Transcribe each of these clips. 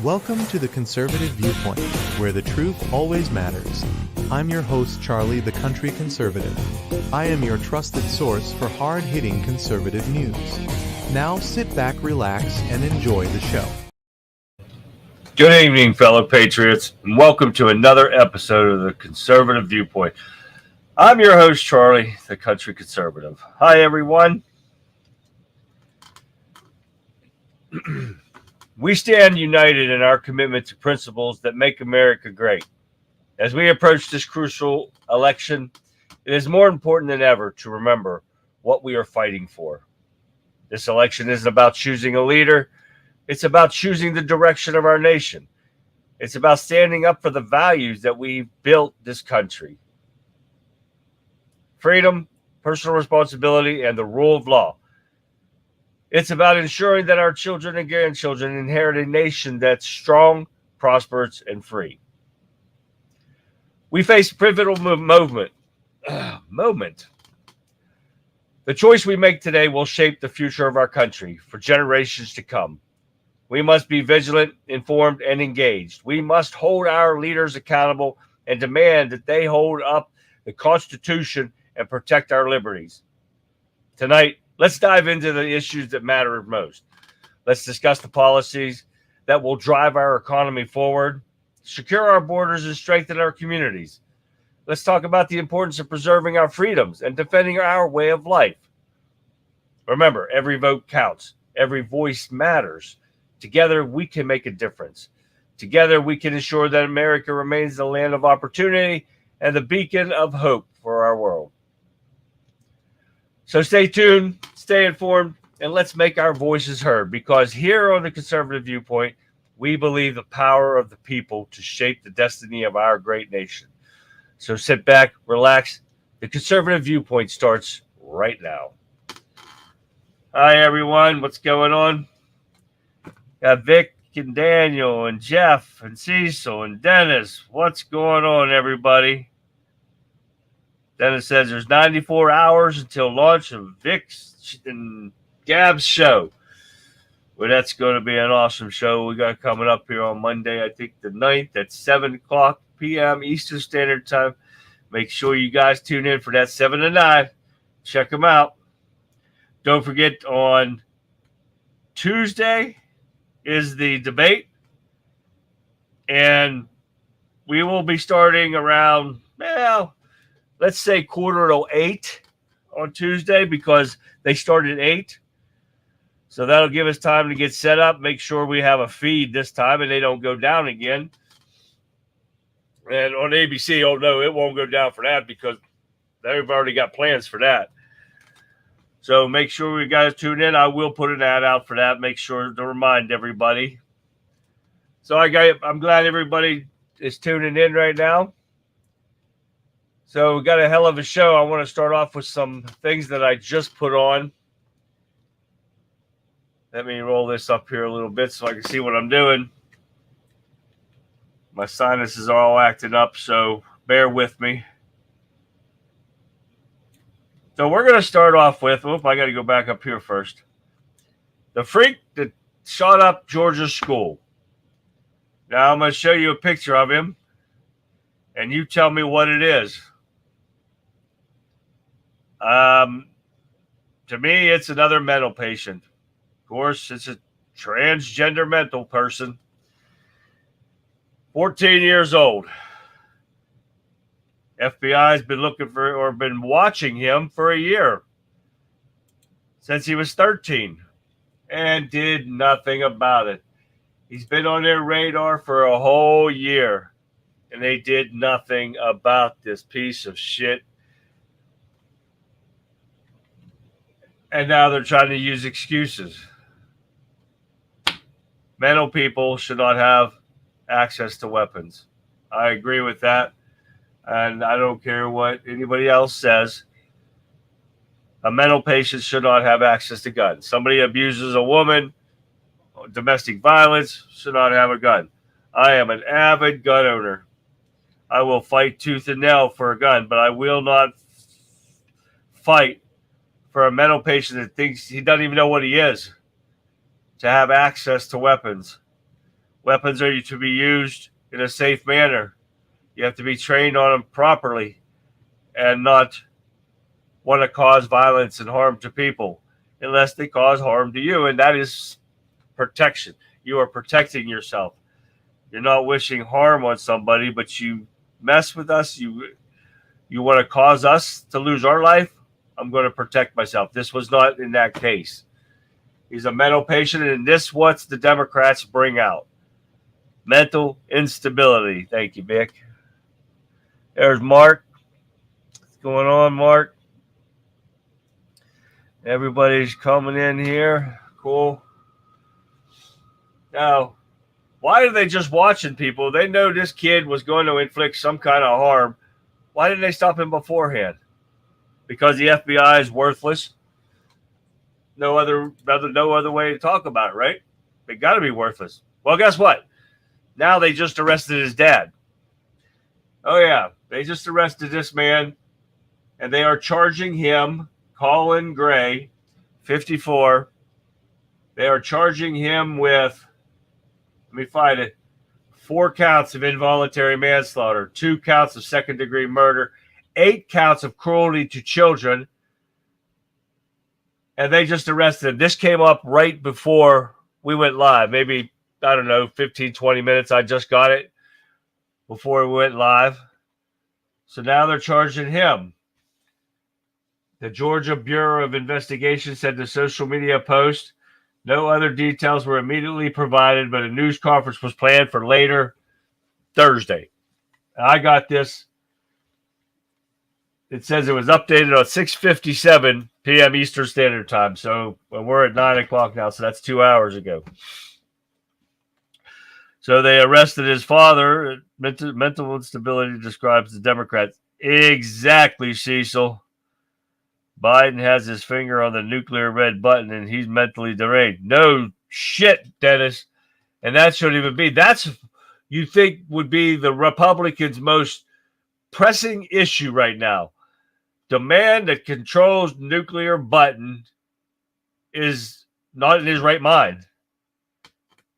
Welcome to the Conservative Viewpoint, where the truth always matters. I'm your host, Charlie, the Country Conservative. I am your trusted source for hard-hitting conservative news. Now sit back, relax, and enjoy the show. Good evening, fellow patriots, and welcome to another episode of the Conservative Viewpoint. I'm your host, Charlie, the Country Conservative. Hi, everyone. We stand united in our commitment to principles that make America great. As we approach this crucial election, it is more important than ever to remember what we are fighting for. This election isn't about choosing a leader. It's about choosing the direction of our nation. It's about standing up for the values that we've built this country. Freedom, personal responsibility, and the rule of law. It's about ensuring that our children and grandchildren inherit a nation that's strong, prosperous, and free. We face a pivotal moment. The choice we make today will shape the future of our country for generations to come. We must be vigilant, informed, and engaged. We must hold our leaders accountable and demand that they hold up the Constitution and protect our liberties. Tonight, let's dive into the issues that matter most. Let's discuss the policies that will drive our economy forward, secure our borders, and strengthen our communities. Let's talk about the importance of preserving our freedoms and defending our way of life. Remember, every vote counts. Every voice matters. Together, we can make a difference. Together, we can ensure that America remains the land of opportunity and the beacon of hope for our world. So stay tuned, stay informed, and let's make our voices heard, because here on the Conservative Viewpoint, we believe the power of the people to shape the destiny of our great nation. So sit back, relax. The Conservative Viewpoint starts right now. Hi, everyone. What's going on? Got Vic and Daniel and Jeff and Cecil and Dennis. What's going on, everybody? Dennis says there's 94 hours until launch of Vic's and Gab's show. Well, that's going to be an awesome show we got coming up here on Monday, I think the 9th at 7 o'clock p.m. Eastern Standard Time. Make sure you guys tune in for that 7 to 9. Check them out. Don't forget, on Tuesday is the debate. And we will be starting around, let's say 7:45 on Tuesday, because they start at 8. So that'll give us time to get set up, make sure we have a feed this time and they don't go down again. And on ABC, oh no, it won't go down for that because they've already got plans for that. So make sure you guys tune in. I will put an ad out for that. Make sure to remind everybody. So I'm glad everybody is tuning in right now. So we got a hell of a show. I want to start off with some things that I just put on. Let me roll this up here a little bit so I can see what I'm doing. My sinuses are all acting up, so bear with me. So we're going to start off with, I got to go back up here first. The freak that shot up Georgia's school. Now I'm going to show you a picture of him, and you tell me what it is. To me, it's another mental patient. Of course, it's a transgender mental person. 14 years old. FBI's been looking for, or been watching him for a year. Since he was 13. And did nothing about it. He's been on their radar for a whole year. And they did nothing about this piece of shit. And now they're trying to use excuses. Mental people should not have access to weapons. I agree with that. And I don't care what anybody else says. A mental patient should not have access to guns. Somebody abuses a woman, domestic violence, should not have a gun. I am an avid gun owner. I will fight tooth and nail for a gun, but I will not fight for a mental patient that thinks he doesn't even know what he is to have access to weapons. Weapons are to be used in a safe manner. You have to be trained on them properly and not want to cause violence and harm to people unless they cause harm to you. And that is protection. You are protecting yourself. You're not wishing harm on somebody, but you mess with us. You want to cause us to lose our life. I'm going to protect myself. This was not in that case. He's a mental patient, and this what's the Democrats bring out. Mental instability. Thank you, Vic. There's Mark. What's going on, Mark? Everybody's coming in here. Cool. Now, why are they just watching people? They know this kid was going to inflict some kind of harm. Why didn't they stop him beforehand? Because the FBI is worthless. No other way to talk about it, right? They got to be worthless. Well, guess what? Now they just arrested his dad. Oh, yeah. They just arrested this man, and they are charging him, Colin Gray, 54. They are charging him with, let me find it, 4 counts of involuntary manslaughter, 2 counts of second-degree murder, 8 counts of cruelty to children, and they just arrested him. This came up right before we went live. Maybe, I don't know, 15, 20 minutes. I just got it before we went live. So now they're charging him. The Georgia Bureau of Investigation said the social media post, no other details were immediately provided, but a news conference was planned for later Thursday. I got this. It says it was updated on 6:57 p.m. Eastern Standard Time. So we're at 9 o'clock now, so that's 2 hours ago. So they arrested his father. Mental instability describes the Democrats. Exactly, Cecil. Biden has his finger on the nuclear red button, and he's mentally deranged. No shit, Dennis. And that shouldn't even be. That's, you think, would be the Republicans' most pressing issue right now. The man that controls the nuclear button is not in his right mind.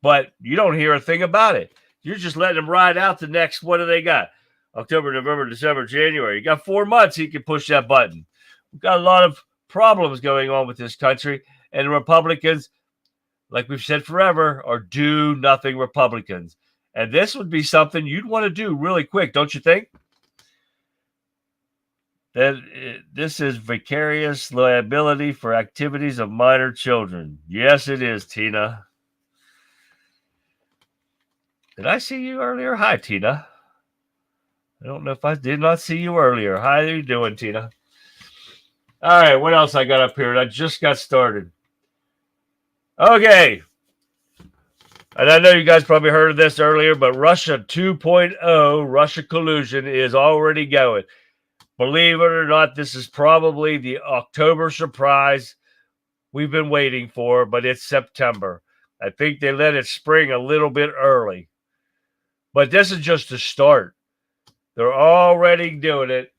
But you don't hear a thing about it. You're just letting him ride out the next, what do they got? October, November, December, January. You got 4 months he can push that button. We've got a lot of problems going on with this country. And Republicans, like we've said forever, are do-nothing Republicans. And this would be something you'd want to do really quick, don't you think? That this is vicarious liability for activities of minor children. Yes, it is, Tina. Did I see you earlier? Hi, Tina. I don't know if I did not see you earlier. How are you doing, Tina? All right, what else I got up here? I just got started. Okay. And I know you guys probably heard of this earlier, but Russia 2.0, Russia collusion, is already going. Believe it or not, this is probably the October surprise we've been waiting for, but it's September. I think they let it spring a little bit early. But this is just a start. They're already doing it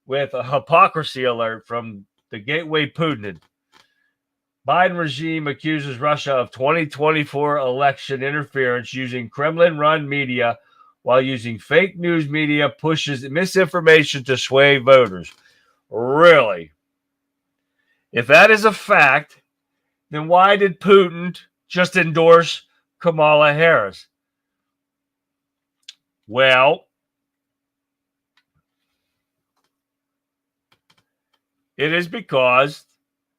with a hypocrisy alert from the Gateway Putin. Biden regime accuses Russia of 2024 election interference using Kremlin-run media, while using fake news media pushes misinformation to sway voters. Really? If that is a fact, then why did Putin just endorse Kamala Harris? Well, it is because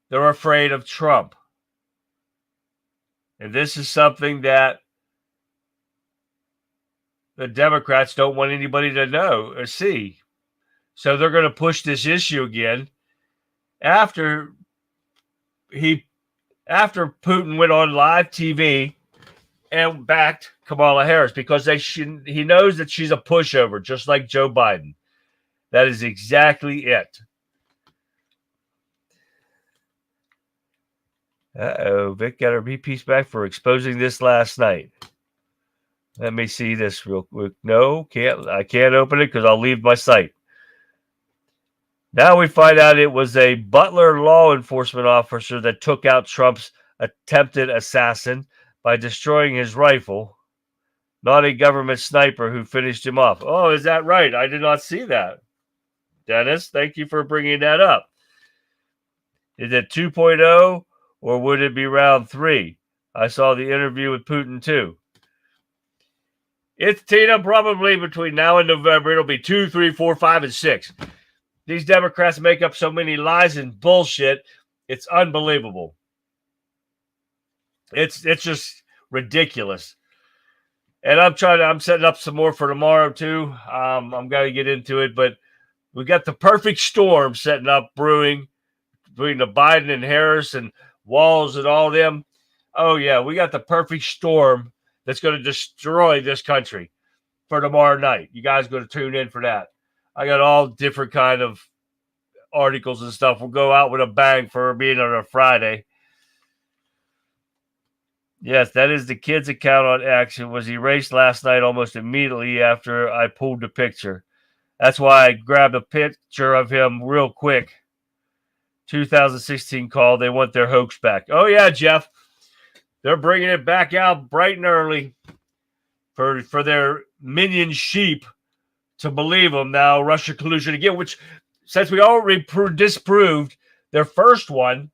they're afraid of Trump. And this is something that the Democrats don't want anybody to know or see. So they're going to push this issue again after Putin went on live TV and backed Kamala Harris, because he knows that she's a pushover, just like Joe Biden. That is exactly it. Vic got her piece back for exposing this last night. Let me see this real quick. No, I can't open it because I'll leave my site. Now we find out it was a Butler law enforcement officer that took out Trump's attempted assassin by destroying his rifle. not a government sniper who finished him off. Oh, is that right? I did not see that. Dennis, thank you for bringing that up. Is it 2.0 or would it be round 3? I saw the interview with Putin too. It's, Tina, probably between now and November. It'll be 2, 3, 4, 5, and 6. These Democrats make up so many lies and bullshit. It's unbelievable. It's just ridiculous. And I'm setting up some more for tomorrow too. I'm going to get into it, but we got the perfect storm setting up brewing between the Biden and Harris and Walls and all them. Oh yeah, we got the perfect storm that's going to destroy this country for tomorrow night. You guys going to tune in for that. I got all different kind of articles and stuff. We'll go out with a bang for being on a Friday. Yes, that is the kid's account on X. It was erased last night almost immediately after I pulled the picture. That's why I grabbed a picture of him real quick. 2016 call. They want their hoax back. Oh, yeah, Jeff. They're bringing it back out bright and early for their minion sheep to believe them now. Russia collusion again, which since we already disproved their first one,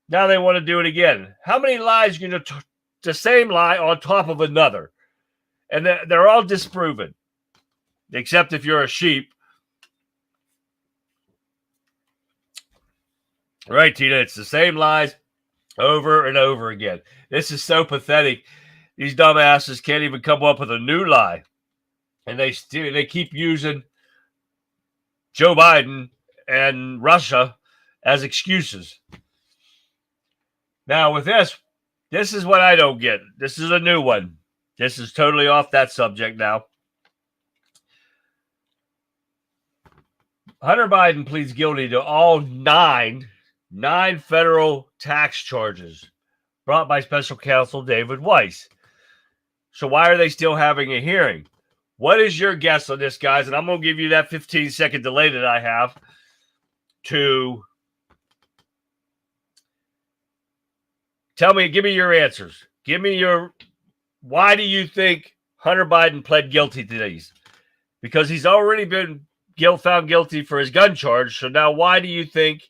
now they want to do it again. How many lies are you going to the same lie on top of another? And they're all disproven, except if you're a sheep. Right, Tina, it's the same lies over and over again. This is so pathetic. These dumbasses can't even come up with a new lie. And they keep using Joe Biden and Russia as excuses. Now, with this is what I don't get. This is a new one. This is totally off that subject now. Hunter Biden pleads guilty to all nine federal tax charges brought by special counsel David Weiss. So why are they still having a hearing? What is your guess on this, guys? And I'm going to give you that 15-second delay that I have to tell me, give me your answers. Give me why do you think Hunter Biden pled guilty to these? Because he's already been found guilty for his gun charge. So now why do you think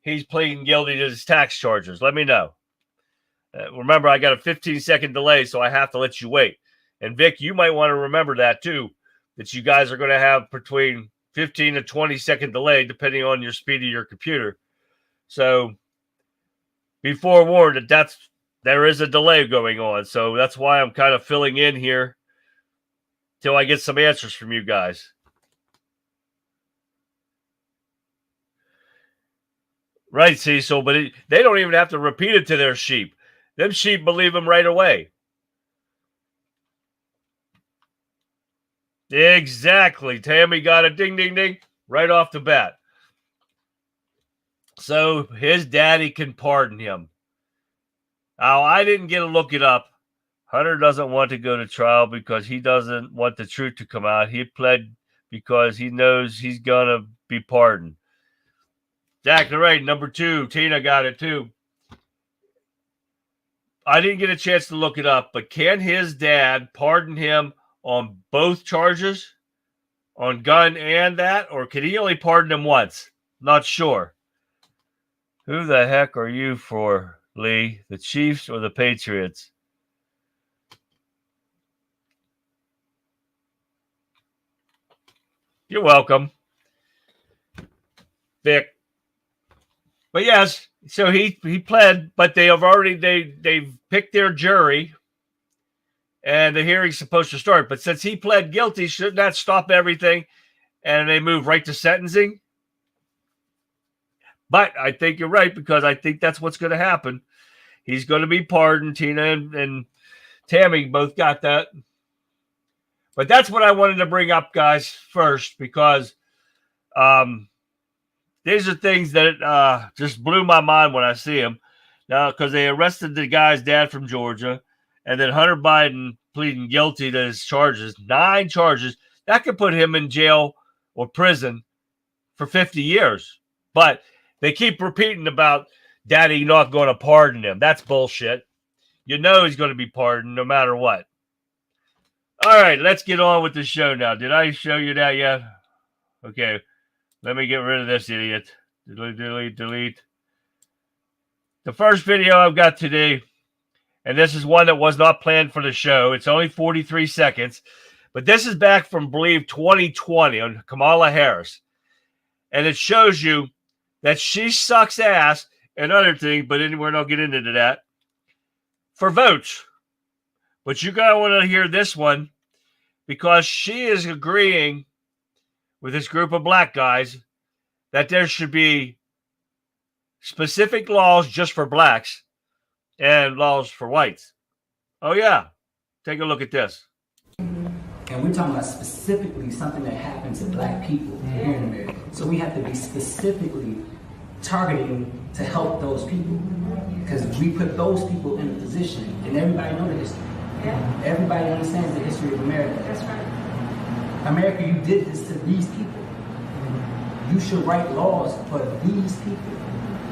he's pleading guilty to his tax charges? Let me know. Remember, I got a 15-second delay, so I have to let you wait. And Vic, you might want to remember that too, that you guys are going to have between 15 to 20-second delay, depending on your speed of your computer. So be forewarned that there is a delay going on. So that's why I'm kind of filling in here till I get some answers from you guys. Right, Cecil, but they don't even have to repeat it to their sheep. Them sheep believe them right away. Exactly. Tammy got a ding, ding, ding right off the bat. So his daddy can pardon him. Now, I didn't get to look it up. Hunter doesn't want to go to trial because he doesn't want the truth to come out. He pled because he knows he's going to be pardoned. Exactly right. Number 2, Tina got it too. I didn't get a chance to look it up, but can his dad pardon him on both charges, on gun and that, or can he only pardon him once? Not sure. Who the heck are you for, Lee? The Chiefs or the Patriots? You're welcome, Vic. But yes, so he pled, but they've picked their jury, and the hearing's supposed to start. But since he pled guilty, shouldn't that stop everything, and they move right to sentencing? But I think you're right, because I think that's what's going to happen. He's going to be pardoned. Tina and Tammy both got that. But that's what I wanted to bring up, guys, first, because these are things that just blew my mind when I see them. Now, because they arrested the guy's dad from Georgia, and then Hunter Biden pleading guilty to his charges, 9 charges. That could put him in jail or prison for 50 years. But they keep repeating about daddy not going to pardon him. That's bullshit. You know he's going to be pardoned no matter what. All right, let's get on with the show now. Did I show you that yet? Okay, let me get rid of this idiot. Delete. The first video I've got today, and this is one that was not planned for the show. It's only 43 seconds, but this is back from, believe, 2020 on Kamala Harris. And it shows you that she sucks ass and other things, but we're not getting into that, for votes. But you gotta want to hear this one, because she is agreeing with this group of black guys that there should be specific laws just for blacks and laws for whites. Oh yeah, take a look at this. And we're talking about specifically something that happened to black people here in America. So we have to be specifically targeting to help those people, because we put those people in a position, and everybody knows the history. Yeah. Everybody understands the history of America. That's right. America, you did this to these people. You should write laws for these people.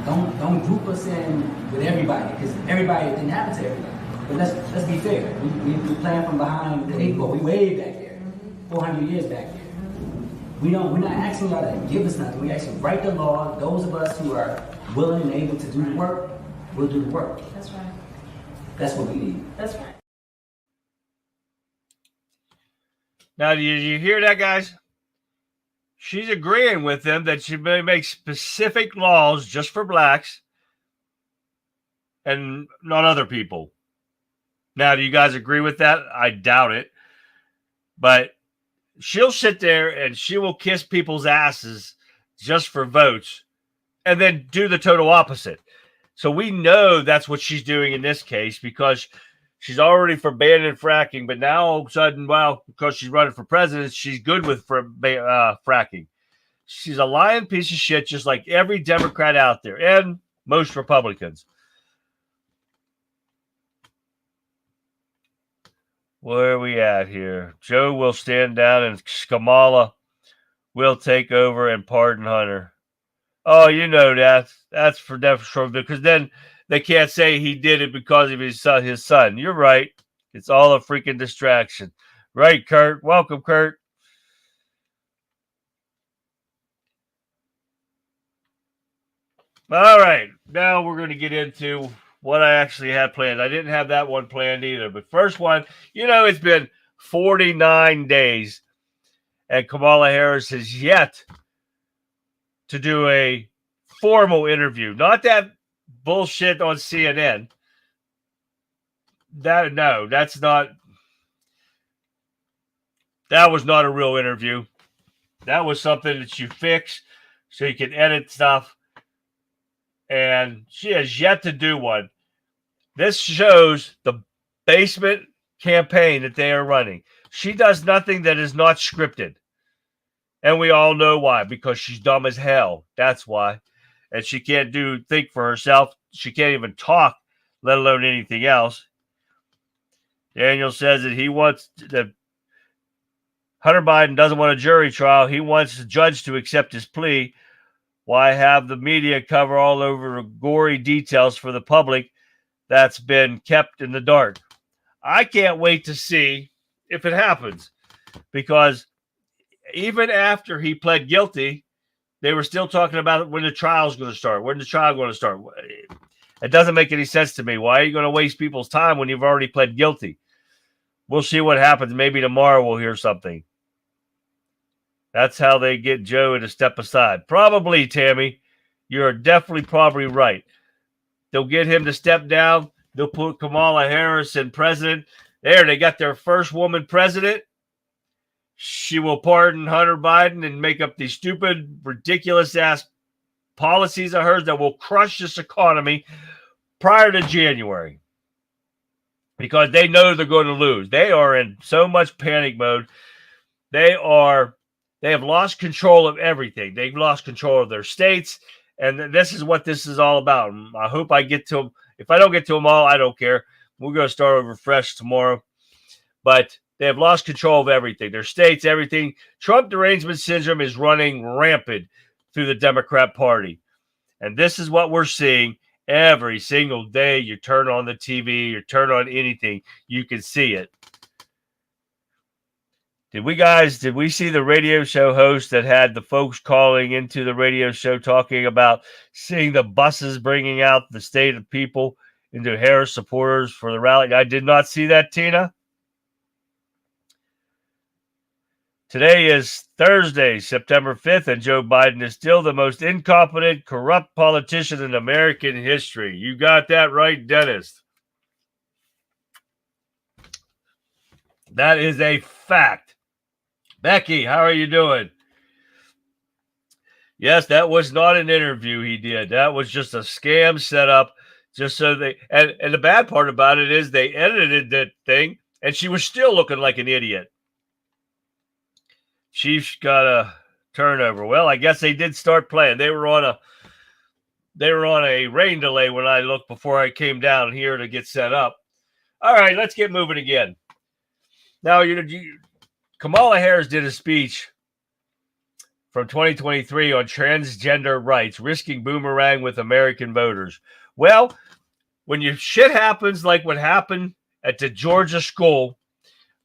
Don't group us in with everybody, because everybody didn't happen to everybody. But let's be fair. We playing from behind the 8 ball. We way back there, 400 years back there. We're not asking y'all to give us nothing. We actually write the law. Those of us who are willing and able to do the work, will do the work. That's right. That's what we need. That's right. Now, did you hear that, guys? She's agreeing with them that she may make specific laws just for blacks and not other people. Now, do you guys agree with that? I doubt it. But she'll sit there and she will kiss people's asses just for votes and then do the total opposite. So we know that's what she's doing in this case, because she's already for banning fracking, but now all of a sudden, well, because she's running for president, she's good with fracking. She's a lying piece of shit, just like every Democrat out there and most Republicans. Where are we at here? Joe will stand down and Kamala will take over and pardon Hunter. Oh, you know that. That's for definitely, because then they can't say he did it because of his son. You're right. It's all a freaking distraction. Right, Kurt? Welcome, Kurt. All right. Now we're going to get into what I actually had planned. I didn't have that one planned either. But first one, it's been 49 days, and Kamala Harris has yet to do a formal interview. Not that bullshit on CNN. That was not a real interview. That was something that you fix so you can edit stuff. And she has yet to do one. This shows the basement campaign that they are running. She does nothing that is not scripted. And we all know why, because she's dumb as hell. That's why. And she can't think for herself. She can't even talk, let alone anything else. Daniel says that Hunter Biden doesn't want a jury trial. He wants the judge to accept his plea. Why have the media cover all over gory details for the public that's been kept in the dark? I can't wait to see if it happens, because even after he pled guilty, they were still talking about when the trial's going to start. When the trial going to start? It doesn't make any sense to me. Why are you going to waste people's time when you've already pled guilty? We'll see what happens. Maybe tomorrow we'll hear something. That's how they get Joe to step aside. Probably, Tammy. You're probably right. They'll get him to step down. They'll put Kamala Harris in president. There, they got their first woman president. She will pardon Hunter Biden and make up these stupid, ridiculous-ass policies of hers that will crush this economy prior to January, because they know they're going to lose. They are in so much panic mode. They have lost control of everything. They've lost control of their states, and this is what this is all about. I hope I get to them. If I don't get to them all, I don't care. We're going to start over fresh tomorrow. But they have lost control of everything. Their states, everything. Trump derangement syndrome is running rampant through the Democrat Party. And this is what we're seeing every single day. You turn on the TV, you turn on anything, you can see it. Did we see the radio show host that had the folks calling into the radio show talking about seeing the buses bringing out the state of people into Harris supporters for the rally? I did not see that, Tina. Today is Thursday, September 5th, and Joe Biden is still the most incompetent, corrupt politician in American history. You got that right, Dennis. That is a fact. Becky, how are you doing? Yes, that was not an interview he did. That was just a scam set up just so they and the bad part about it is they edited that thing and she was still looking like an idiot. Chiefs got a turnover. Well, I guess they did start playing. They were on a rain delay when I looked before I came down here to get set up. All right, let's get moving again. Now, Kamala Harris did a speech from 2023 on transgender rights, risking boomerang with American voters. Well, when your shit happens like what happened at the Georgia school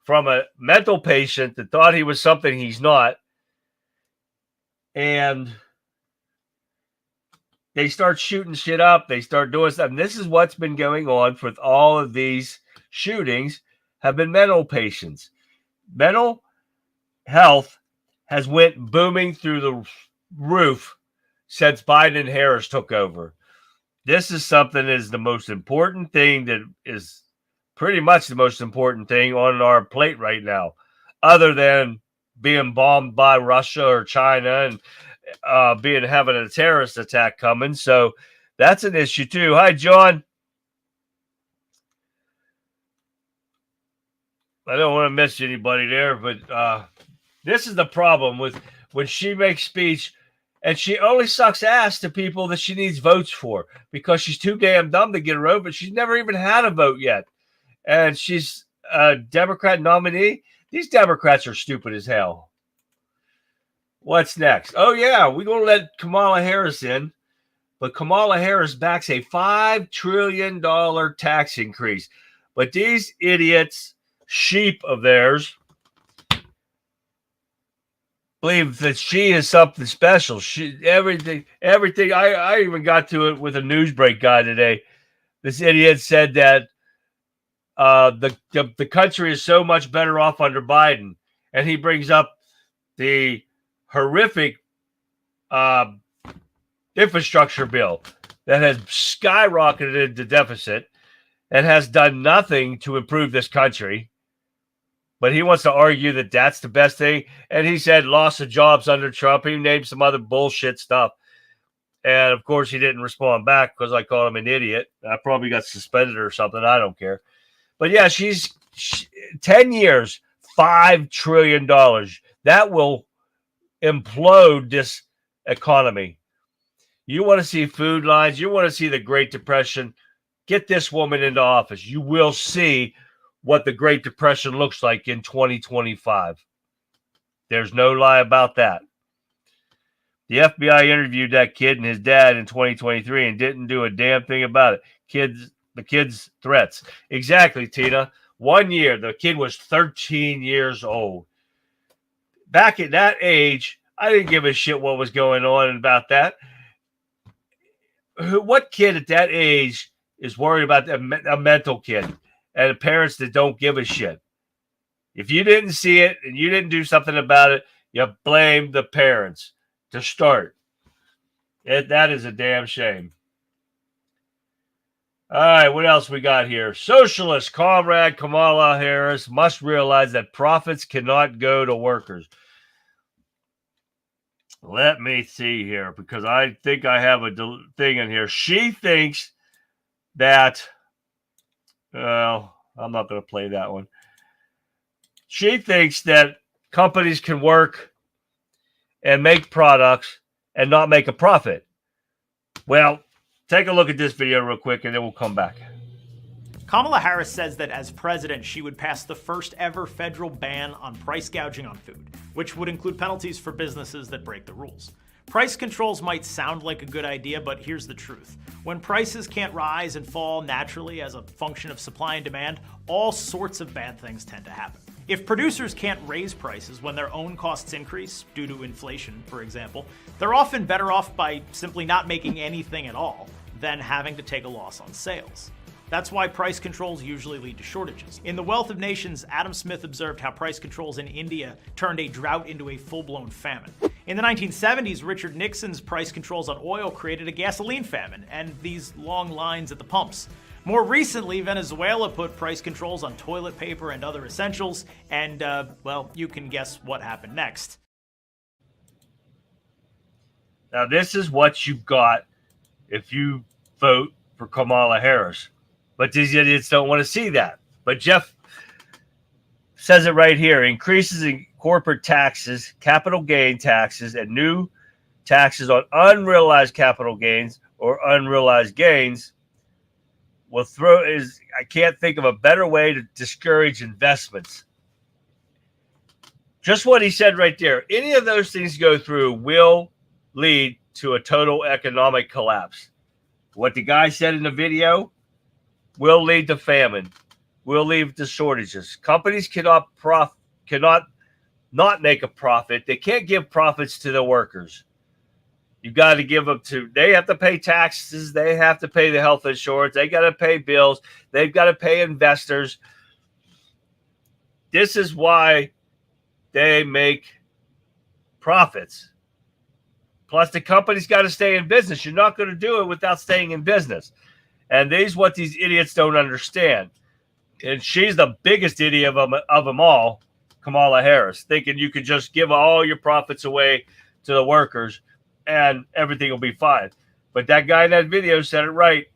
from a mental patient that thought he was something he's not, and they start shooting shit up, they start doing stuff. And this is what's been going on with all of these shootings have been mental patients. Mental health has went booming through the roof since Biden and Harris took over. This is something that is the most important thing that is pretty much the most important thing on our plate right now, other than being bombed by Russia or China and having a terrorist attack coming. So that's an issue too. Hi, John. I don't want to miss anybody there, but this is the problem with when she makes speech and she only sucks ass to people that she needs votes for because she's too damn dumb to get her over. She's never even had a vote yet. And she's a Democrat nominee. These Democrats are stupid as hell. What's next? Oh, yeah, we're going to let Kamala Harris in. But Kamala Harris backs a $5 trillion tax increase. But these idiots, sheep of theirs, believe that she is something special. Everything. I even got to it with a Newsbreak guy today. This idiot said that the country is so much better off under Biden, and he brings up the horrific infrastructure bill that has skyrocketed the deficit and has done nothing to improve this country. But he wants to argue that that's the best thing. And he said loss of jobs under Trump. He named some other bullshit stuff. And, of course, he didn't respond back because I called him an idiot. I probably got suspended or something. I don't care. But, yeah, she's 10 years, $5 trillion. That will implode this economy. You want to see food lines. You want to see the Great Depression. Get this woman into office. You will see what the Great Depression looks like in 2025. There's no lie about that. The FBI interviewed that kid and his dad in 2023 and didn't do a damn thing about it. The kid's threats. Exactly, Tina. 1 year, the kid was 13 years old. Back at that age, I didn't give a shit what was going on about that. What kid at that age is worried about a mental kid? And parents that don't give a shit. If you didn't see it and you didn't do something about it, you blame the parents to start. That is a damn shame. All right, what else we got here? Socialist comrade Kamala Harris must realize that profits cannot go to workers. Let me see here because I think I have a thing in here. She thinks that... Well, I'm not going to play that one. She thinks that companies can work and make products and not make a profit. Well, take a look at this video real quick and then we'll come back. Kamala Harris says that as president, she would pass the first ever federal ban on price gouging on food, which would include penalties for businesses that break the rules. Price controls might sound like a good idea, but here's the truth. When prices can't rise and fall naturally as a function of supply and demand, all sorts of bad things tend to happen. If producers can't raise prices when their own costs increase due to inflation, for example, they're often better off by simply not making anything at all than having to take a loss on sales. That's why price controls usually lead to shortages. In The Wealth of Nations, Adam Smith observed how price controls in India turned a drought into a full-blown famine. In the 1970s, Richard Nixon's price controls on oil created a gasoline famine and these long lines at the pumps. More recently, Venezuela put price controls on toilet paper and other essentials, and, well, you can guess what happened next. Now, this is what you got if you vote for Kamala Harris. But these idiots don't want to see that. But Jeff says it right here. Increases in corporate taxes, capital gain taxes, and new taxes on unrealized capital gains or unrealized gains will I can't think of a better way to discourage investments. Just what he said right there. Any of those things go through will lead to a total economic collapse. What the guy said in the video will lead to famine, will lead to shortages. Companies cannot not make a profit. They can't give profits to the workers. You got to give them they have to pay taxes. They have to pay the health insurance. They got to pay bills. They've got to pay investors. This is why they make profits. Plus, the company's got to stay in business. You're not going to do it without staying in business. And these what these idiots don't understand. And she's the biggest idiot of them all, Kamala Harris, thinking you could just give all your profits away to the workers and everything will be fine. But that guy in that video said it right.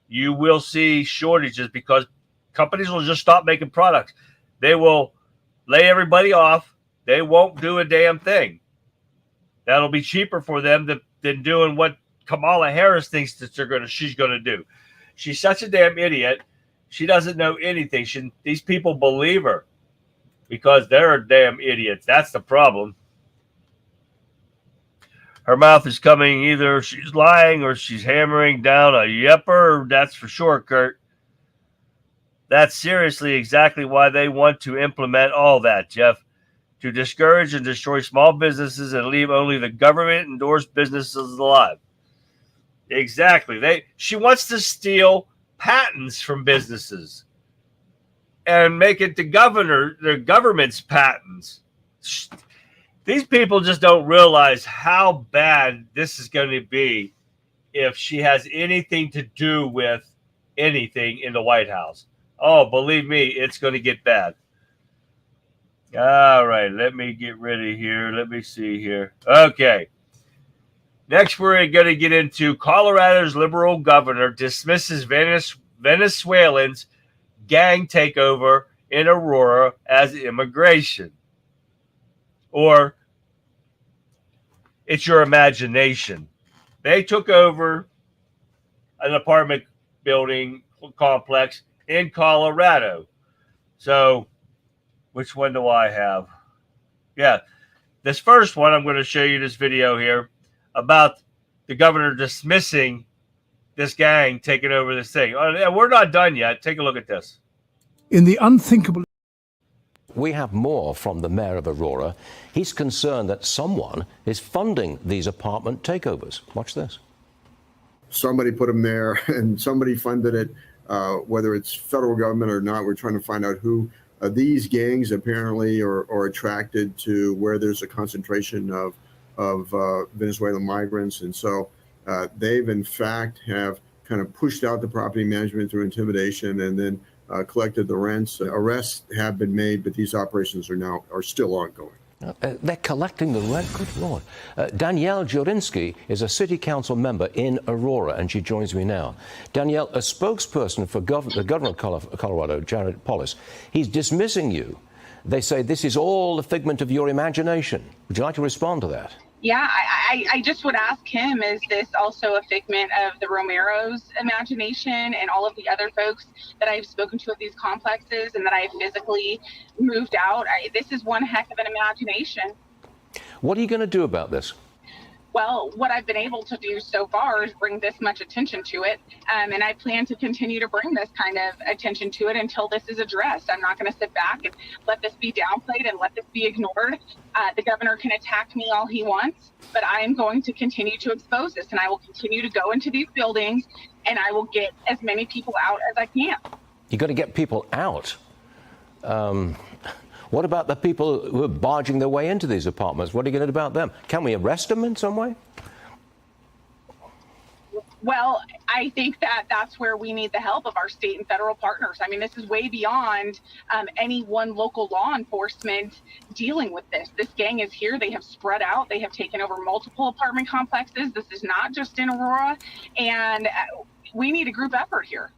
You will see shortages because companies will just stop making products. They will lay everybody off. They won't do a damn thing. That'll be cheaper for them than doing what Kamala Harris thinks that she's going to do. She's such a damn idiot. She doesn't know anything. These people believe her because they're damn idiots. That's the problem. Her mouth is coming either she's lying or she's hammering down a yepper. That's for sure, Kurt. That's seriously exactly why they want to implement all that, Jeff. To discourage and destroy small businesses and leave only the government-endorsed businesses alive. Exactly. She wants to steal patents from businesses and make it the government's patents. These people just don't realize how bad this is going to be if she has anything to do with anything in the White House. Oh, believe me, it's going to get bad. All right, let me get ready here. Let me see here. Okay. Next, we're going to get into Colorado's liberal governor dismisses Venezuelans' gang takeover in Aurora as immigration. Or it's your imagination. They took over an apartment building complex in Colorado. So, which one do I have? Yeah, this first one, I'm going to show you this video here about the governor dismissing this gang taking over this thing. And we're not done yet. Take a look at this. In the unthinkable. We have more from the mayor of Aurora. He's concerned that someone is funding these apartment takeovers. Watch this. Somebody put them there and somebody funded it, whether it's federal government or not. We're trying to find out who. These gangs apparently are attracted to where there's a concentration of Venezuelan migrants. And so they've, in fact, have kind of pushed out the property management through intimidation and then collected the rents. Arrests have been made, but these operations are still ongoing. They're collecting the rent. Good Lord. Danielle Jurinsky is a city council member in Aurora, and she joins me now. Danielle, a spokesperson for the governor of Colorado, Jared Polis, he's dismissing you. They say this is all a figment of your imagination. Would you like to respond to that? Yeah, I just would ask him, is this also a figment of the Romero's imagination and all of the other folks that I've spoken to at these complexes and that I've physically moved out? This is one heck of an imagination. What are you going to do about this? Well, what I've been able to do so far is bring this much attention to it. And I plan to continue to bring this kind of attention to it until this is addressed. I'm not going to sit back and let this be downplayed and let this be ignored. The governor can attack me all he wants, but I am going to continue to expose this, and I will continue to go into these buildings, and I will get as many people out as I can. You've got to get people out. What about the people who are barging their way into these apartments? What are you going to do about them? Can we arrest them in some way? Well, I think that that's where we need the help of our state and federal partners. I mean, this is way beyond any one local law enforcement dealing with this. This gang is here. They have spread out. They have taken over multiple apartment complexes. This is not just in Aurora. And we need a group effort here.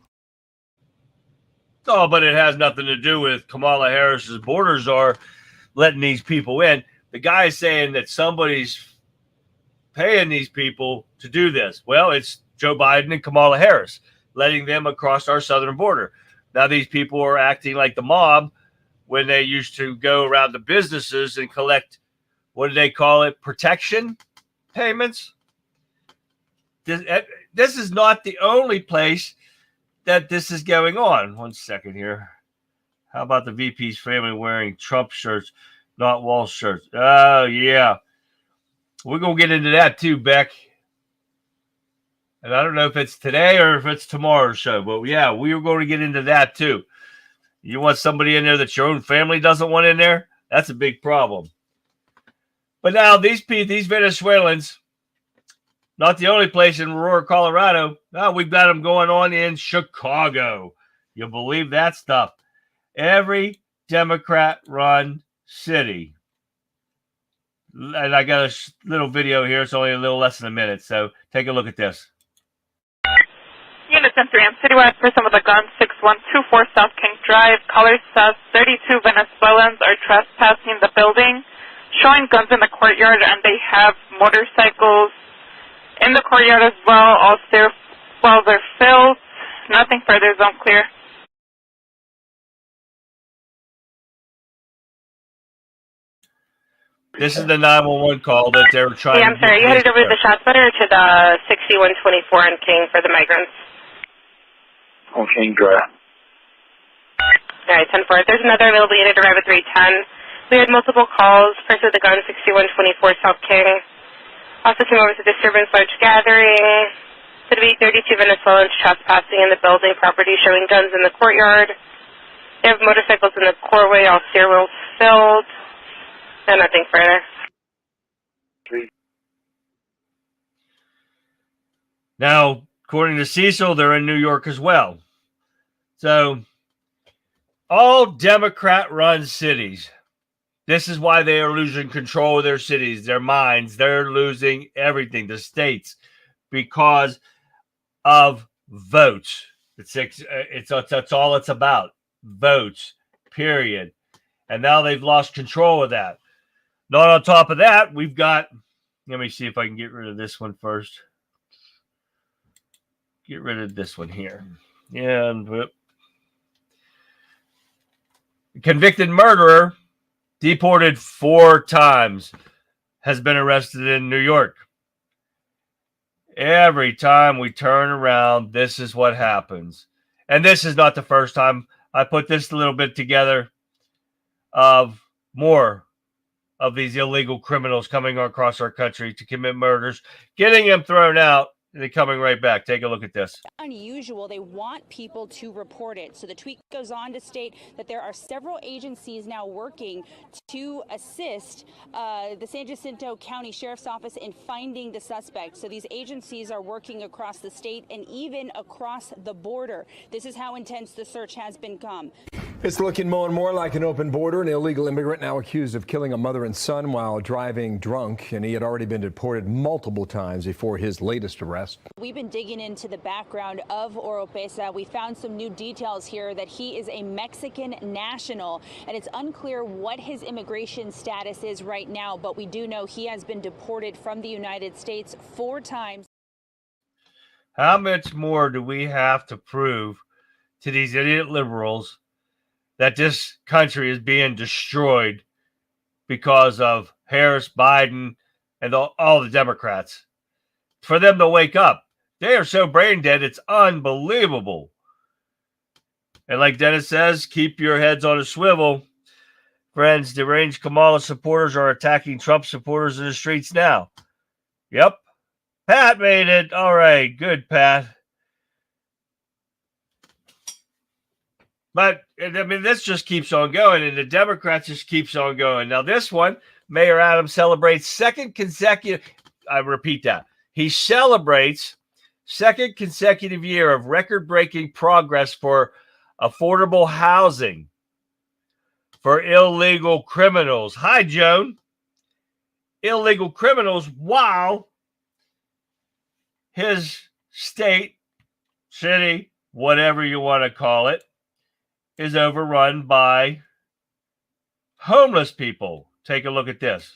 Oh, but it has nothing to do with Kamala Harris's borders are letting these people in. The guy is saying that somebody's paying these people to do this. Well, it's Joe Biden and Kamala Harris letting them across our southern border. Now these people are acting like the mob when they used to go around the businesses and collect, what do they call it, protection payments. This is not the only place that this is going on. One second here. How about the VP's family wearing Trump shirts, not Wall shirts? Oh, yeah. We're going to get into that too, Beck. And I don't know if it's today or if it's tomorrow's show, but yeah, we are going to get into that too. You want somebody in there that your own family doesn't want in there? That's a big problem. But now these Venezuelans, not the only place in Aurora, Colorado. Now we've got them going on in Chicago. You believe that stuff? Every Democrat-run city. And I got a little video here. It's only a little less than a minute, so take a look at this. Unit 10-3, I'm citywide person with a gun, 6124 South King Drive. Caller says 32 Venezuelans are trespassing the building, showing guns in the courtyard, and they have motorcycles in the courtyard as well. All stairwells are filled. Nothing further, zone clear. This is the 911 call that they were trying to... I'm sorry, you headed over to the ShotSpotter or to the 6124 on King for the migrants? On King Drive. All right, 10-4. There's another available unit arrive at 310. We had multiple calls. First with the gun, 6124 South King. Also came over to disturbance, large gathering. Could be 32 Venezuelans trespassing in the building property, showing guns in the courtyard. They have motorcycles in the courtway, all stairwells filled. And nothing further. Now, according to Cecil, they're in New York as well. So, all Democrat-run cities. This is why they are losing control of their cities, their minds. They're losing everything, the states, because of votes. That's all it's about. Votes, period. And now they've lost control of that. Not on top of that, we've got, let me see if I can get rid of this one first. Get rid of this one here. And convicted murderer, deported 4 times, has been arrested in New York. Every time we turn around, this is what happens. And this is not the first time. I put this a little bit together of more of these illegal criminals coming across our country to commit murders, getting them thrown out, and then coming right back. Take a look at this. Unusual. They want people to report it. So the tweet goes on to state that there are several agencies now working to assist the San Jacinto County Sheriff's Office in finding the suspect. So these agencies are working across the state and even across the border. This is how intense the search has become. It's looking more and more like an open border. An illegal immigrant now accused of killing a mother and son while driving drunk, and he had already been deported multiple times before his latest arrest. We've been digging into the background of Oropesa. We found some new details here that he is a Mexican national, and it's unclear what his immigration status is right now, but we do know he has been deported from the United States 4 times. How much more do we have to prove to these idiot liberals that this country is being destroyed because of Harris, Biden, and all the Democrats, for them to wake up. They are so brain dead, it's unbelievable. And like Dennis says, keep your heads on a swivel. Friends, deranged Kamala supporters are attacking Trump supporters in the streets now. Yep. Pat made it. All right. Good, Pat. But, I mean, this just keeps on going, and the Democrats just keeps on going. Now, this one, Mayor Adams celebrates second consecutive, I repeat that, he celebrates second consecutive year of record-breaking progress for affordable housing for illegal criminals. Hi, Joan. Illegal criminals, while his state, city, whatever you want to call it, is overrun by homeless people. Take a look at this.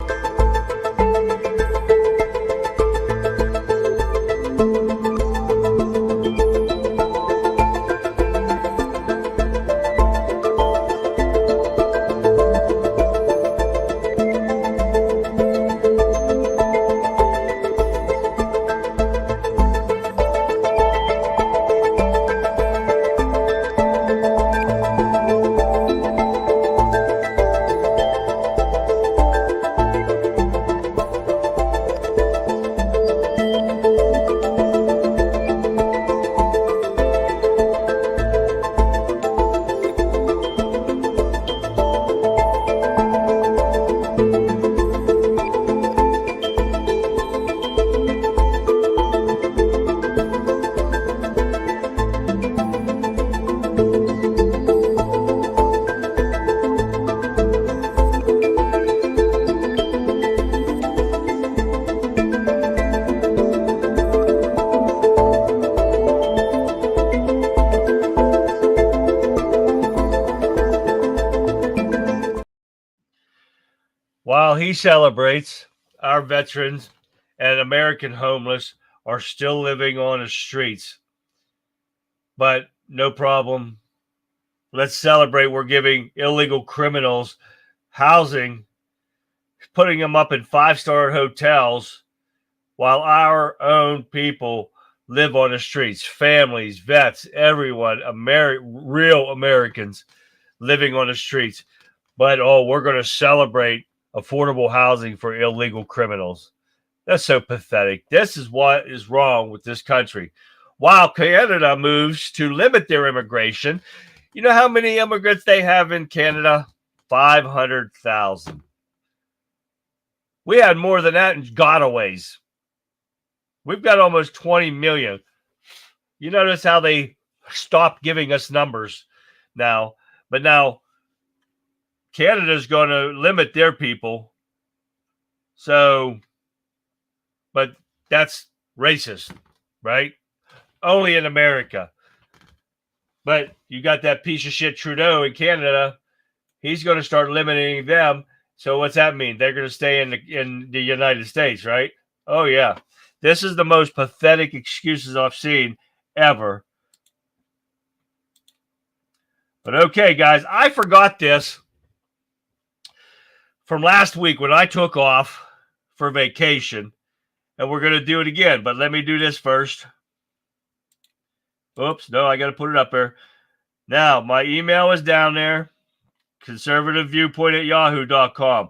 While he celebrates, our veterans and American homeless are still living on the streets. But no problem. Let's celebrate. We're giving illegal criminals housing, putting them up in 5-star hotels, while our own people live on the streets. Families, vets, everyone, real Americans living on the streets. But, we're going to celebrate affordable housing for illegal criminals. That's so pathetic. This is what is wrong with this country. While Canada moves to limit their immigration, you know how many immigrants they have in Canada? 500,000. We had more than that in gotaways. We've got almost 20 million. You notice how they stopped giving us numbers now. But now Canada's going to limit their people. So, but that's racist, right? Only in America. But you got that piece of shit Trudeau in Canada. He's going to start limiting them. So what's that mean? They're going to stay in the United States, right? Oh, yeah. This is the most pathetic excuses I've seen ever. But okay, guys, I forgot this from last week when I took off for vacation, and we're going to do it again. But let me do this first. Oops, no, I got to put it up there. Now, my email is down there, conservativeviewpoint@yahoo.com.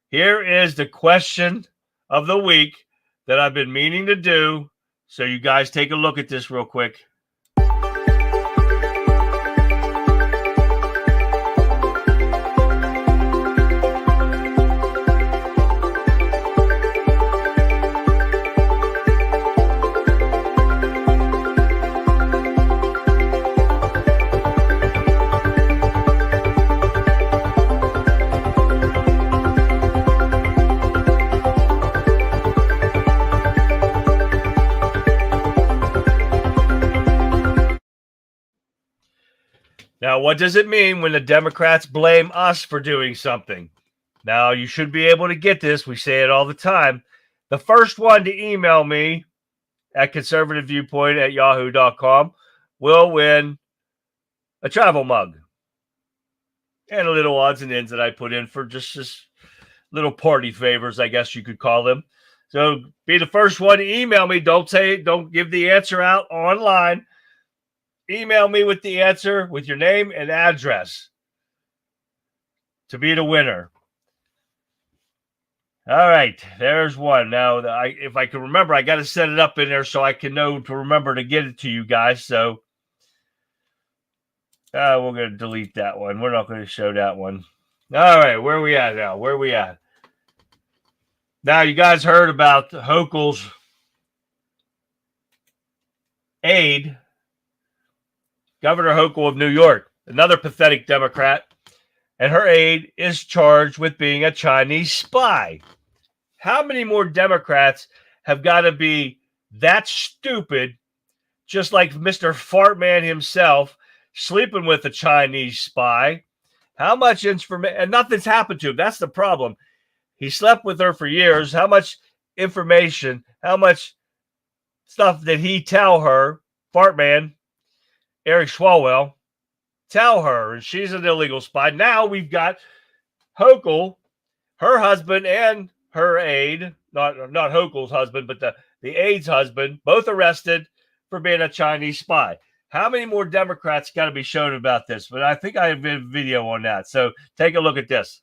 Here is the question of the week that I've been meaning to do. So you guys take a look at this real quick. Now, what does it mean when the Democrats blame us for doing something? Now, you should be able to get this. We say it all the time. The first one to email me at conservativeviewpoint@yahoo.com will win a travel mug and a little odds and ends that I put in for just little party favors, I guess you could call them. So be the first one to email me. Don't give the answer out online. Email me with the answer with your name and address to be the winner. All right, there's one. Now, if I can remember, I got to set it up in there so I can know to remember to get it to you guys. So we're going to delete that one. We're not going to show that one. All right, where are we at now? Where are we at? Now, you guys heard about Hochul's aide, Governor Hochul of New York, another pathetic Democrat, and her aide is charged with being a Chinese spy. How many more Democrats have got to be that stupid, just like Mr. Fartman himself, sleeping with a Chinese spy? How much information, and nothing's happened to him. That's the problem. He slept with her for years. How much information, how much stuff did he tell her, Fartman, Eric Swalwell, tell her? And she's an illegal spy. Now we've got Hochul, her husband, and her aide, not Hochul's husband, but the aide's husband, both arrested for being a Chinese spy. How many more Democrats got to be shown about this? But I think I have a video on that. So take a look at this.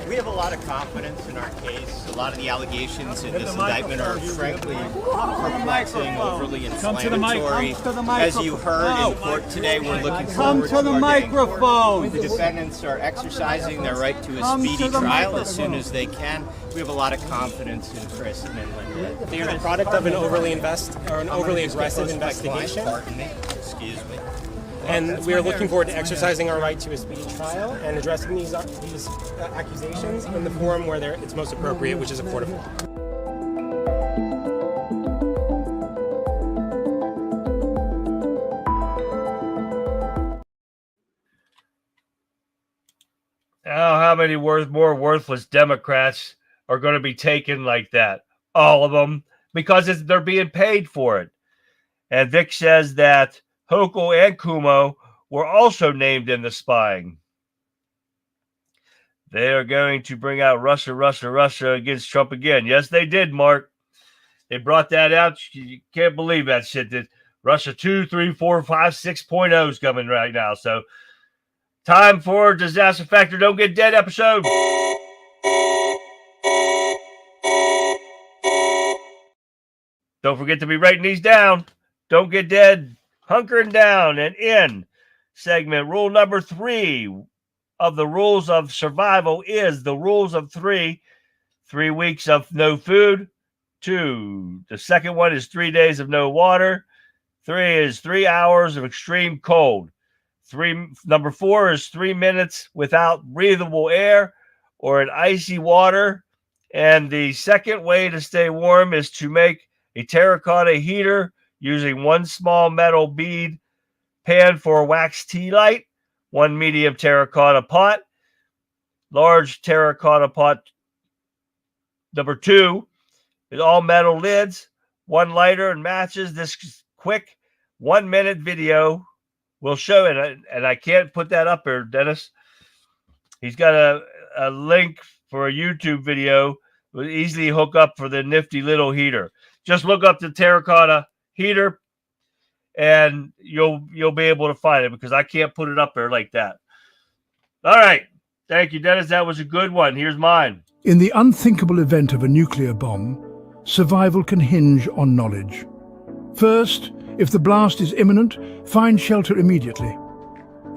We have a lot of confidence in our case. A lot of the allegations in this indictment are frankly perplexing, overly inflammatory. As you heard in court today, we're looking forward to the microphone. The defendants are exercising their right to a speedy trial as soon as they can. We have a lot of confidence in Chris and in Linda. They are the product of an overly aggressive investigation. Pardon me. Excuse me. And we are looking forward to exercising our right to a speedy trial and addressing these accusations in the forum where it's most appropriate, which is a court of law. Now, how many more worthless Democrats are going to be taken like that? All of them, because they're being paid for it. And Vic says that Hochul and Cuomo were also named in the spying. They are going to bring out Russia against Trump again. Yes, they did, Mark. They brought that out. You can't believe that shit. That Russia 2, 3, 4, 5, 6.0 is coming right now. So, time for Disaster Factor Don't Get Dead episode. Don't forget to be writing these down. Don't get dead. Hunkering down and in segment. Rule number 3 of the rules of survival is the rules of 3. 3 weeks of no food. 2. The second one is 3 days of no water. 3 is 3 hours of extreme cold. Number 4 is 3 minutes without breathable air or in icy water. And the second way to stay warm is to make a terracotta heater using 1 small metal bead pan for a wax tea light, 1 medium terracotta pot, large terracotta pot. Number 2 is all metal lids, 1 lighter and matches. This quick 1-minute video will show it, and I can't put that up here, Dennis. He's got a link for a YouTube video. Will easily hook up for the nifty little heater. Just look up the terracotta heater, and you'll be able to find it because I can't put it up there like that. All right. Thank you, Dennis. That was a good one. Here's mine. In the unthinkable event of a nuclear bomb, survival can hinge on knowledge. First, if the blast is imminent, find shelter immediately.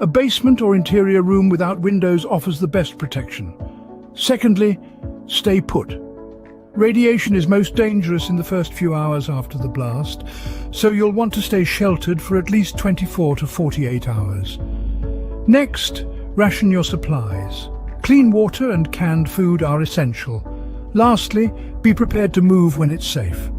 A basement or interior room without windows offers the best protection. Secondly, stay put. Radiation is most dangerous in the first few hours after the blast, so you'll want to stay sheltered for at least 24 to 48 hours. Next, ration your supplies. Clean water and canned food are essential. Lastly, be prepared to move when it's safe.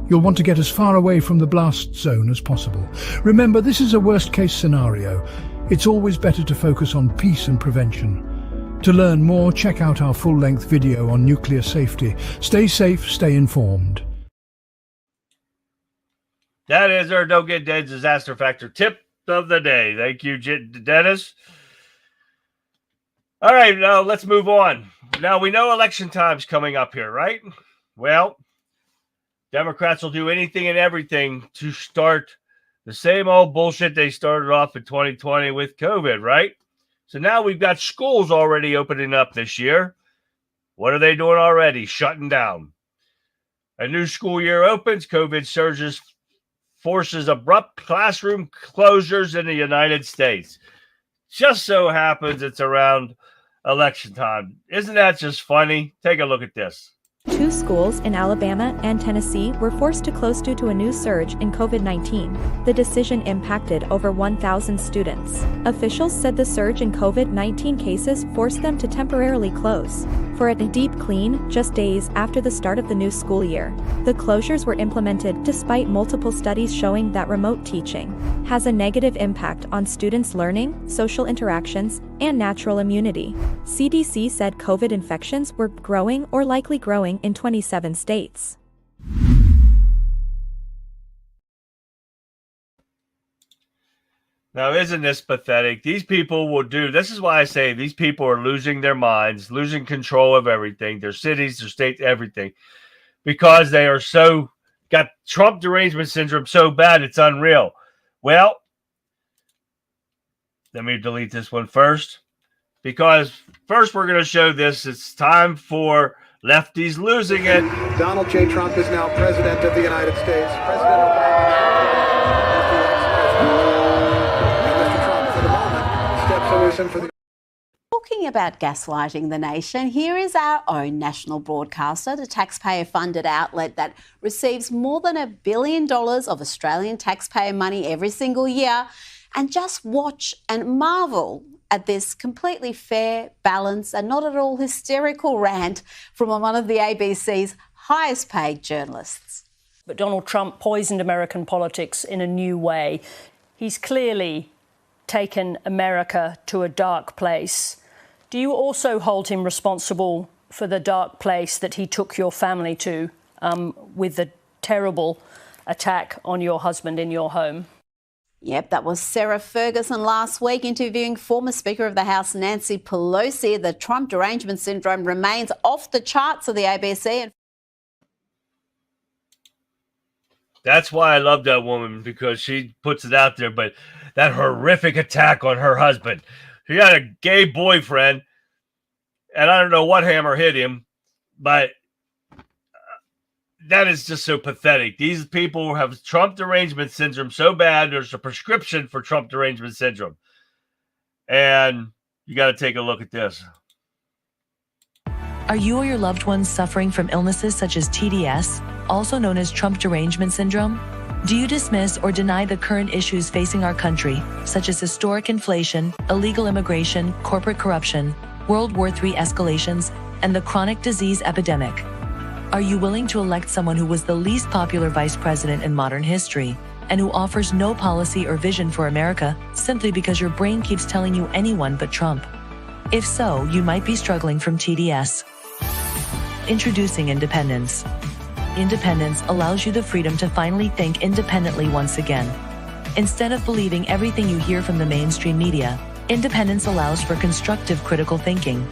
You'll want to get as far away from the blast zone as possible. Remember, this is a worst-case scenario, it's always better to focus on peace and prevention. To learn more, check out our full-length video on nuclear safety. Stay safe, stay informed. That is our Don't Get Dead Disaster Factor tip of the day. Thank you, Dennis. All right, now let's move on. Now, we know election time's coming up here, right? Well, Democrats will do anything and everything to start the same old bullshit they started off in 2020 with COVID, right? So now we've got schools already opening up this year. What are they doing already? Shutting down. A new school year opens. COVID surges forces abrupt classroom closures in the United States. Just so happens it's around election time. Isn't that just funny? Take a look at this. 2 schools in Alabama and Tennessee were forced to close due to a new surge in COVID-19. The decision impacted over 1,000 students. Officials said the surge in COVID-19 cases forced them to temporarily close for a deep clean just days after the start of the new school year. The closures were implemented despite multiple studies showing that remote teaching has a negative impact on students' learning, social interactions, and natural immunity. CDC said COVID infections were growing or likely growing in 27 states. Now, isn't this pathetic? These people will do, this is why I say these people are losing their minds, losing control of everything, their cities, their states, everything, because they are so, got Trump derangement syndrome so bad, it's unreal. Well, let me delete this one first, because first we're going to show this. It's time for lefties losing it. Donald J. Trump is now president of the United States. President Obama. Talking about gaslighting the nation, here is our own national broadcaster, the taxpayer-funded outlet that receives more than $1 billion of Australian taxpayer money every single year. And just watch and marvel at this completely fair, balanced, and not at all hysterical rant from one of the ABC's highest-paid journalists. But Donald Trump poisoned American politics in a new way. He's clearly taken America to a dark place. Do you also hold him responsible for the dark place that he took your family to with the terrible attack on your husband in your home? Yep, that was Sarah Ferguson last week interviewing former Speaker of the House Nancy Pelosi. The Trump derangement syndrome remains off the charts of the ABC. That's why I love that woman, because she puts it out there. But that horrific attack on her husband. He had a gay boyfriend, and I don't know what hammer hit him, but that is just so pathetic. These people have Trump derangement syndrome so bad, there's a prescription for Trump derangement syndrome. And you got to take a look at this. Are you or your loved ones suffering from illnesses such as TDS, also known as Trump derangement syndrome? Do you dismiss or deny the current issues facing our country, such as historic inflation, illegal immigration, corporate corruption, World War III escalations, and the chronic disease epidemic? Are you willing to elect someone who was the least popular vice president in modern history, and who offers no policy or vision for America simply because your brain keeps telling you anyone but Trump? If so, you might be struggling from TDS. Introducing Independence. Independence allows you the freedom to finally think independently once again. Instead of believing everything you hear from the mainstream media, Independence allows for constructive critical thinking.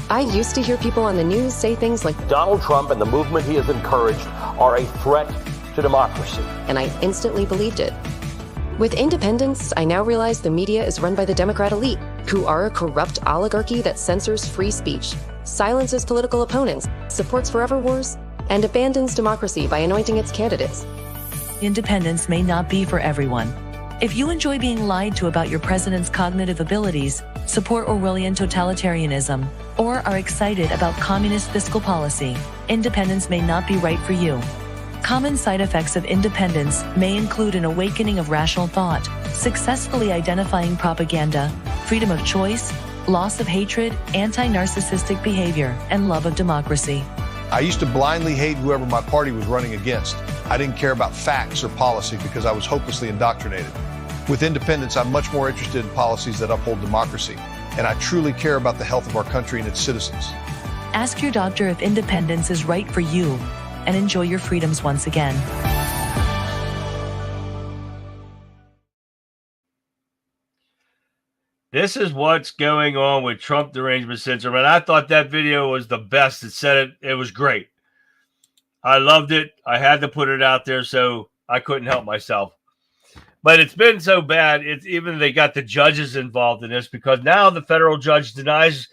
I used to hear people on the news say things like, Donald Trump and the movement he has encouraged are a threat to democracy. And I instantly believed it. With Independence, I now realize the media is run by the Democrat elite, who are a corrupt oligarchy that censors free speech, silences political opponents, supports forever wars, and abandons democracy by anointing its candidates. Independence may not be for everyone. If you enjoy being lied to about your president's cognitive abilities, support Orwellian totalitarianism, or are excited about communist fiscal policy, Independence may not be right for you. Common side effects of Independence may include an awakening of rational thought, successfully identifying propaganda, freedom of choice, loss of hatred, anti-narcissistic behavior, and love of democracy. I used to blindly hate whoever my party was running against. I didn't care about facts or policy because I was hopelessly indoctrinated. With independence, I'm much more interested in policies that uphold democracy, and I truly care about the health of our country and its citizens. Ask your doctor if independence is right for you and enjoy your freedoms once again. This is what's going on with Trump derangement syndrome. And I thought that video was the best. It said it was great. I loved it. I had to put it out there, so I couldn't help myself. But it's been so bad, it's even they got the judges involved in this, because now the federal judge denies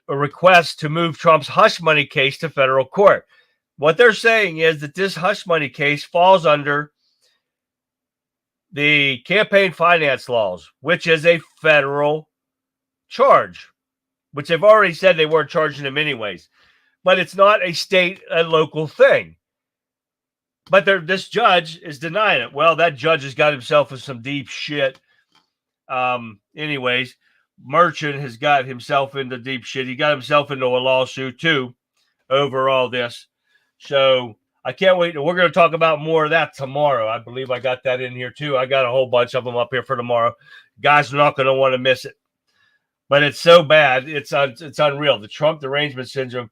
a request to move Trump's hush money case to federal court. What they're saying is that this hush money case falls under the campaign finance laws, which is a federal charge, which they've already said they weren't charging him anyways. But it's not a state and local thing. But this judge is denying it. Well, that judge has got himself in some deep shit. Anyways, Merchant has got himself into deep shit. He got himself into a lawsuit too over all this. So I can't wait. We're going to talk about more of that tomorrow. I believe I got that in here too. I got a whole bunch of them up here for tomorrow. Guys are not going to want to miss it. But it's so bad. It's unreal. The Trump derangement syndrome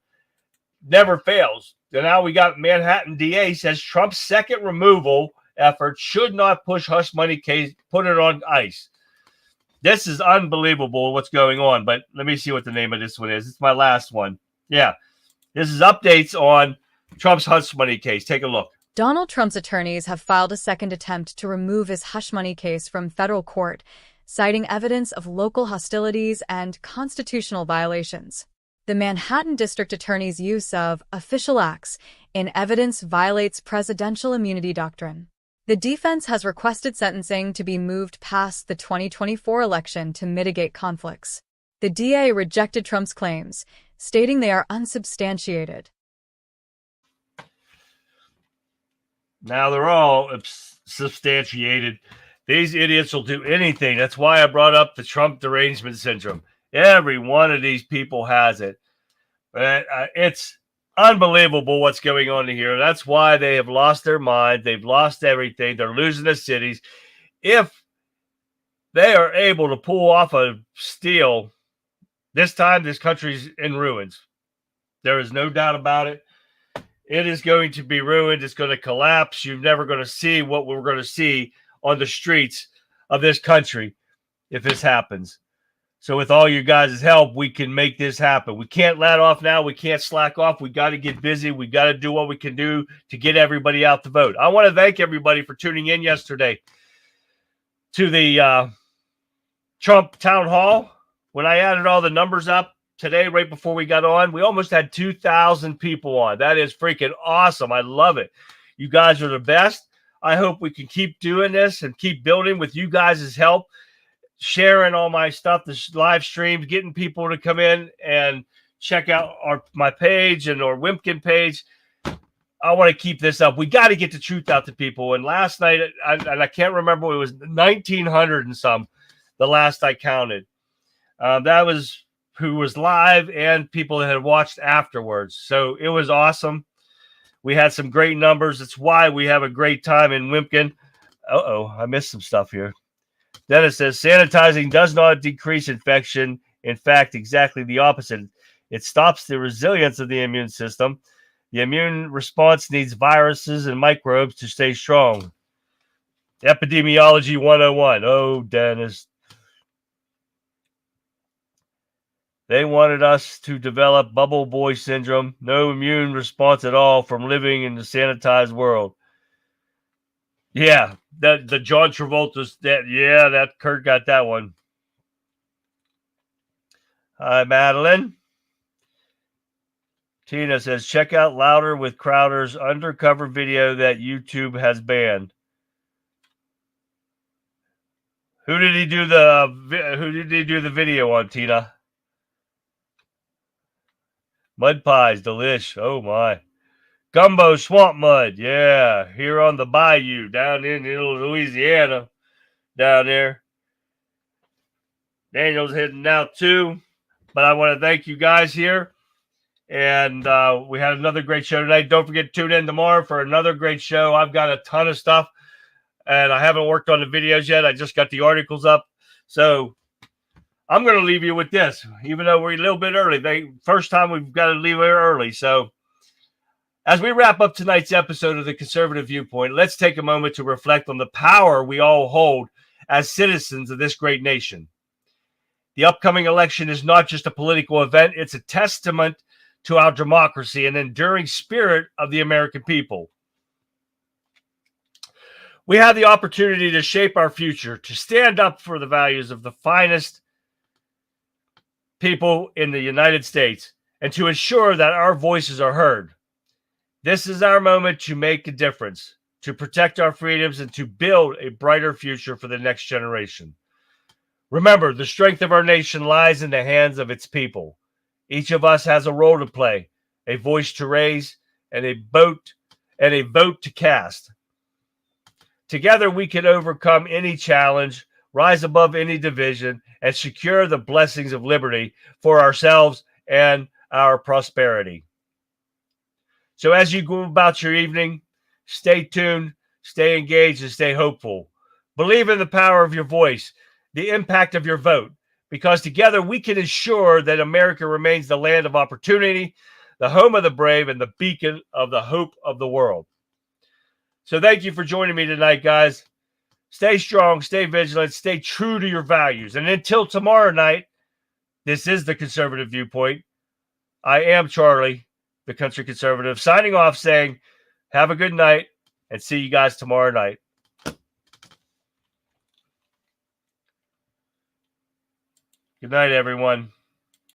never fails. And now we got Manhattan DA says Trump's second removal effort should not push hush money case, put it on ice. This is unbelievable what's going on. But let me see what the name of this one is. It's my last one. Yeah. This is updates on Trump's hush money case. Take a look. Donald Trump's attorneys have filed a second attempt to remove his hush money case from federal court, citing evidence of local hostilities and constitutional violations. The Manhattan District Attorney's use of official acts in evidence violates presidential immunity doctrine. The defense has requested sentencing to be moved past the 2024 election to mitigate conflicts. The DA rejected Trump's claims, stating they are unsubstantiated. Now they're all substantiated. These idiots will do anything. That's why I brought up the Trump derangement syndrome. Every one of these people has it. It's unbelievable what's going on here. That's why they have lost their mind. They've lost everything. They're losing the cities. If they are able to pull off a steal, this time this country's in ruins. There is no doubt about it. It is going to be ruined. It's going to collapse. You're never going to see what we're going to see on the streets of this country if this happens. So with all you guys' help, we can make this happen. We can't let off now. We can't slack off. We got to get busy. We got to do what we can do to get everybody out to vote. I want to thank everybody for tuning in yesterday to the Trump town hall. When I added all the numbers up today, right before we got on, we almost had 2,000 people on. That is freaking awesome. I love it. You guys are the best. I hope we can keep doing this and keep building with you guys' help. Sharing all my stuff, the live streams, getting people to come in and check out my page and our Wimpkin page. I want to keep this up. We got to get the truth out to people. And last night, I can't remember, it was 1,900 and some, the last I counted. That was who was live and people that had watched afterwards. So it was awesome. We had some great numbers. That's why we have a great time in Wimpkin. I missed some stuff here. Dennis says, sanitizing does not decrease infection. In fact, exactly the opposite. It stops the resilience of the immune system. The immune response needs viruses and microbes to stay strong. Epidemiology 101. Oh, Dennis. They wanted us to develop bubble boy syndrome. No immune response at all from living in the sanitized world. Yeah, the John Travolta's that Kurt got that one. Hi, Madeline. Tina says, check out Louder with Crowder's undercover video that YouTube has banned. Who did he do the video on, Tina? Mud pies, delish. Oh my. Gumbo swamp mud, yeah, here on the bayou down in Louisiana, down there. Daniel's heading out too, but I want to thank you guys here, and we had another great show tonight. Don't forget to tune in tomorrow for another great show. I've got a ton of stuff, and I haven't worked on the videos yet. I just got the articles up. So I'm going to leave you with this, even though we're a little bit early. First time we've got to leave it early. So as we wrap up tonight's episode of The Conservative Viewpoint, let's take a moment to reflect on the power we all hold as citizens of this great nation. The upcoming election is not just a political event. It's a testament to our democracy and enduring spirit of the American people. We have the opportunity to shape our future, to stand up for the values of the finest people in the United States, and to ensure that our voices are heard. This is our moment to make a difference, to protect our freedoms, and to build a brighter future for the next generation. Remember, the strength of our nation lies in the hands of its people. Each of us has a role to play, a voice to raise, and a vote to cast. Together, we can overcome any challenge, rise above any division, and secure the blessings of liberty for ourselves and our prosperity. So as you go about your evening, stay tuned, stay engaged, and stay hopeful. Believe in the power of your voice, the impact of your vote, because together we can ensure that America remains the land of opportunity, the home of the brave, and the beacon of the hope of the world. So thank you for joining me tonight, guys. Stay strong, stay vigilant, stay true to your values. And until tomorrow night, this is The Conservative Viewpoint. I am Charlie, the Country Conservative, signing off saying, have a good night and see you guys tomorrow night. Good night, everyone.